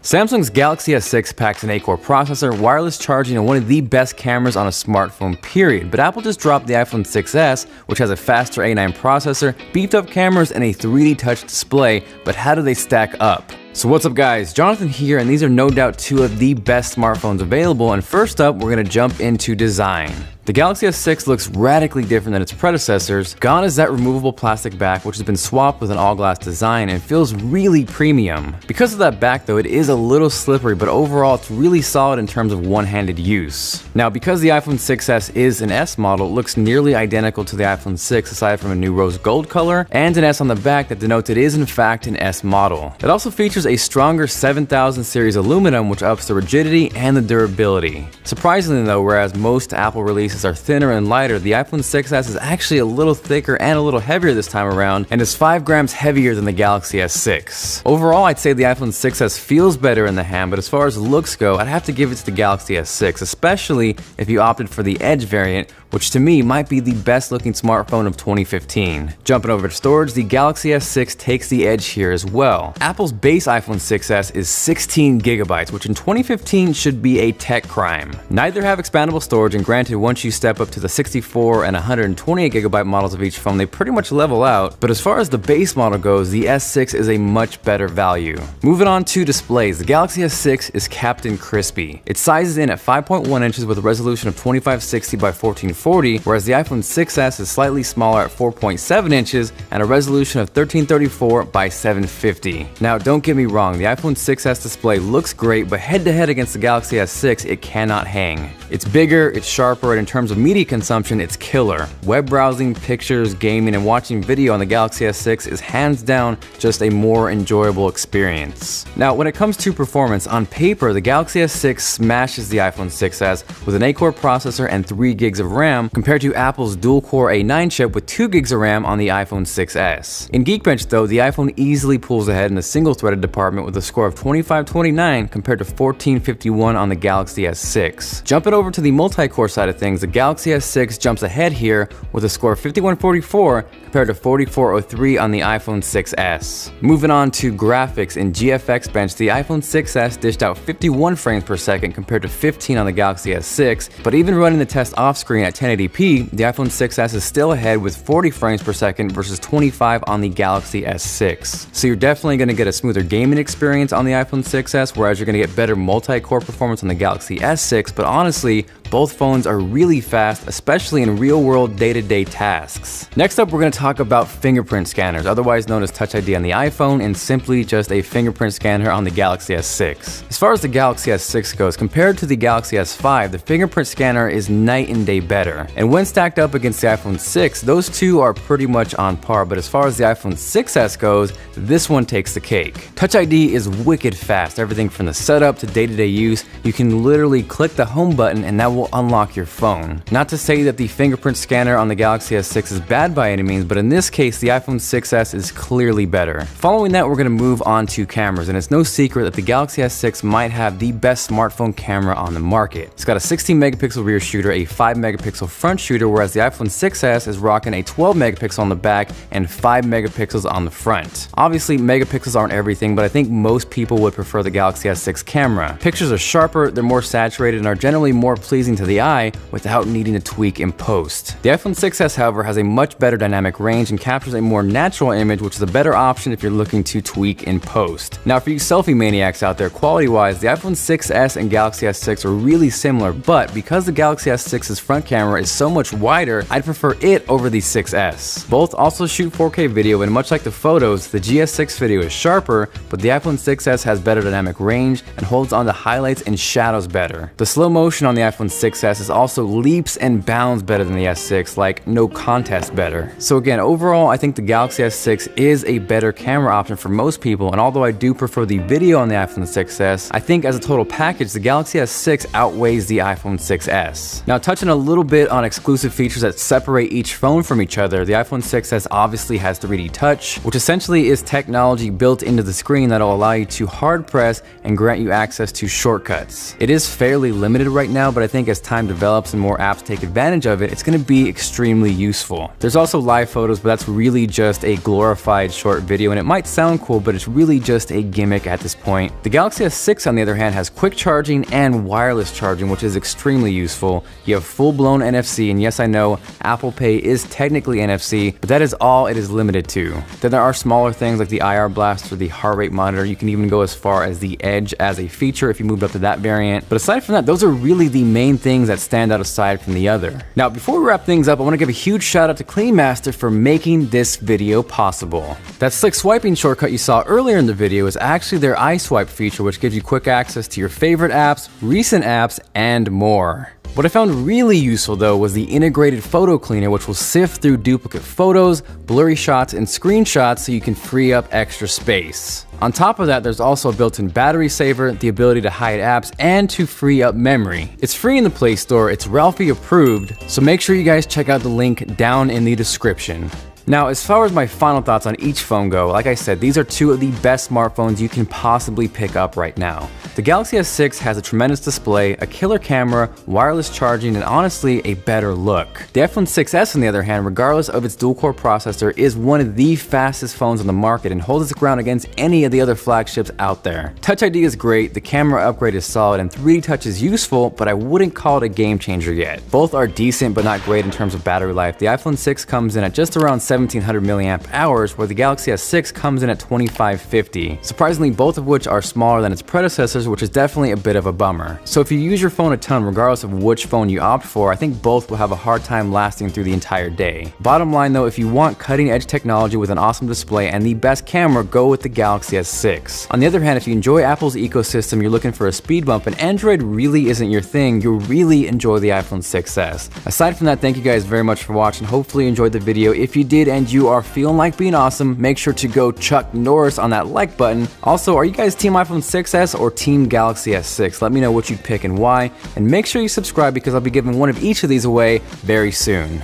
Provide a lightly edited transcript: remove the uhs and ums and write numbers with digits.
Samsung's Galaxy S6 packs an 8-core processor, wireless charging, and one of the best cameras on a smartphone period. But Apple just dropped the iPhone 6s, which has a faster A9 processor, beefed up cameras, and a 3D touch display. But how do they stack up? So what's up guys, Jonathan here, and these are no doubt two of the best smartphones available. And first up, we're gonna jump into design. The Galaxy S6 looks radically different than its predecessors. Gone is that removable plastic back, which has been swapped with an all-glass design and feels really premium. Because of that back though, it is a little slippery, but overall it's really solid in terms of one-handed use. Now, because the iPhone 6s is an S model, it looks nearly identical to the iPhone 6 aside from a new rose gold color and an S on the back that denotes it is in fact an S model. It also features a stronger 7000 series aluminum, which ups the rigidity and the durability. Surprisingly though, whereas most Apple releases are thinner and lighter, the iPhone 6s is actually a little thicker and a little heavier this time around, and is 5 grams heavier than the Galaxy S6. Overall, I'd say the iPhone 6s feels better in the hand, but as far as looks go, I'd have to give it to the Galaxy S6, especially if you opted for the Edge variant, which to me might be the best looking smartphone of 2015. Jumping over to storage, the Galaxy S6 takes the edge here as well. Apple's base iPhone 6s is 16 gigabytes, which in 2015 should be a tech crime. Neither have expandable storage, and granted, once you step up to the 64 and 128 gigabyte models of each phone, they pretty much level out. But as far as the base model goes, the S6 is a much better value. Moving on to displays, the Galaxy S6 is Captain Crispy. It sizes in at 5.1 inches with a resolution of 2560 by 1440, whereas the iPhone 6s is slightly smaller at 4.7 inches and a resolution of 1334 by 750. Now, don't get me wrong, the iPhone 6s display looks great, but head-to-head against the Galaxy S6, it cannot hang. It's bigger, it's sharper, and in terms of media consumption, it's killer. Web browsing, pictures, gaming, and watching video on the Galaxy S6 is hands down just a more enjoyable experience. Now, when it comes to performance, on paper, the Galaxy S6 smashes the iPhone 6s with an 8-core processor and 3 gigs of RAM, compared to Apple's dual-core A9 chip with 2 gigs of RAM on the iPhone 6s. In Geekbench though, the iPhone easily pulls ahead in the single-threaded department with a score of 2529 compared to 1451 on the Galaxy S6. Jumping over to the multi-core side of things, the Galaxy S6 jumps ahead here with a score of 5144 compared to 4403 on the iPhone 6s. Moving on to graphics, in GFX Bench, the iPhone 6s dished out 51 frames per second compared to 15 on the Galaxy S6, but even running the test off-screen at 1080p, the iPhone 6s is still ahead with 40 frames per second versus 25 on the Galaxy S6. So you're definitely going to get a smoother gaming experience on the iPhone 6s, whereas you're going to get better multi-core performance on the Galaxy S6, but honestly, both phones are really fast, especially in real-world day-to-day tasks. Next up, we're going to talk about fingerprint scanners, otherwise known as Touch ID on the iPhone, and simply just a fingerprint scanner on the Galaxy S6. As far as the Galaxy S6 goes, compared to the Galaxy S5, the fingerprint scanner is night and day better. And when stacked up against the iPhone 6, those two are pretty much on par, but as far as the iPhone 6s goes, this one takes the cake. Touch ID is wicked fast, everything from the setup to day-to-day use. You can literally click the home button and that will unlock your phone. Not to say that the fingerprint scanner on the Galaxy S6 is bad by any means, but in this case, the iPhone 6s is clearly better. Following that, we're going to move on to cameras, and it's no secret that the Galaxy S6 might have the best smartphone camera on the market. It's got a 16 megapixel rear shooter, a 5 megapixel front shooter, whereas the iPhone 6s is rocking a 12 megapixel on the back and 5 megapixels on the front. Obviously, megapixels aren't everything, but I think most people would prefer the Galaxy S6 camera. Pictures are sharper, they're more saturated, and are generally more pleasing to the eye without needing to tweak in post. The iPhone 6s, however, has a much better dynamic range and captures a more natural image, which is a better option if you're looking to tweak in post. Now, for you selfie maniacs out there, quality-wise, the iPhone 6s and Galaxy S6 are really similar, but because the Galaxy S6's front camera is so much wider, I'd prefer it over the 6s. Both also shoot 4K video, and much like the photos, the GS6 video is sharper, but the iPhone 6s has better dynamic range and holds on to highlights and shadows better. The slow motion on the iPhone 6s is also leaps and bounds better than the S6, like no contest better. So again, overall, I think the Galaxy S6 is a better camera option for most people, and although I do prefer the video on the iPhone 6s, I think as a total package, the Galaxy S6 outweighs the iPhone 6s. Now, touching a little bit on exclusive features that separate each phone from each other, the iPhone 6s obviously has 3D Touch, which essentially is technology built into the screen that'll allow you to hard press and grant you access to shortcuts. It is fairly limited right now, now, but I think as time develops and more apps take advantage of it, it's going to be extremely useful. There's also live photos, but that's really just a glorified short video, and it might sound cool, but it's really just a gimmick at this point. The Galaxy S6, on the other hand, has quick charging and wireless charging, which is extremely useful. You have full-blown NFC, and yes, I know Apple Pay is technically NFC, but that is all it is limited to. Then there are smaller things like the IR blast or the heart rate monitor. You can even go as far as the Edge as a feature if you moved up to that variant. But aside from that, those are really the main things that stand out aside from the other. Now, before we wrap things up, I want to give a huge shout out to CleanMaster for making this video possible. That slick swiping shortcut you saw earlier in the video is actually their iSwipe feature, which gives you quick access to your favorite apps, recent apps, and more. What I found really useful though was the integrated photo cleaner, which will sift through duplicate photos, blurry shots, and screenshots so you can free up extra space. On top of that, there's also a built-in battery saver, the ability to hide apps, and to free up memory. It's free in the Play Store, it's Ralphie approved, so make sure you guys check out the link down in the description. Now, as far as my final thoughts on each phone go, like I said, these are two of the best smartphones you can possibly pick up right now. The Galaxy S6 has a tremendous display, a killer camera, wireless charging, and honestly, a better look. The iPhone 6s, on the other hand, regardless of its dual-core processor, is one of the fastest phones on the market and holds its ground against any of the other flagships out there. Touch ID is great, the camera upgrade is solid, and 3D Touch is useful, but I wouldn't call it a game changer yet. Both are decent, but not great in terms of battery life. The iPhone 6 comes in at just around 1700 milliamp hours, where the Galaxy S6 comes in at 2550. Surprisingly, both of which are smaller than its predecessors, which is definitely a bit of a bummer. So if you use your phone a ton, regardless of which phone you opt for, I think both will have a hard time lasting through the entire day. Bottom line though, if you want cutting edge technology with an awesome display and the best camera, go with the Galaxy S6. On the other hand, if you enjoy Apple's ecosystem, you're looking for a speed bump, and Android really isn't your thing, you'll really enjoy the iPhone 6s. Aside from that, thank you guys very much for watching. Hopefully you enjoyed the video. If you did and you are feeling like being awesome, make sure to go Chuck Norris on that like button. Also, are you guys team iPhone 6s or team Galaxy S6? Let me know what you'd pick and why, and make sure you subscribe because I'll be giving one of each of these away very soon.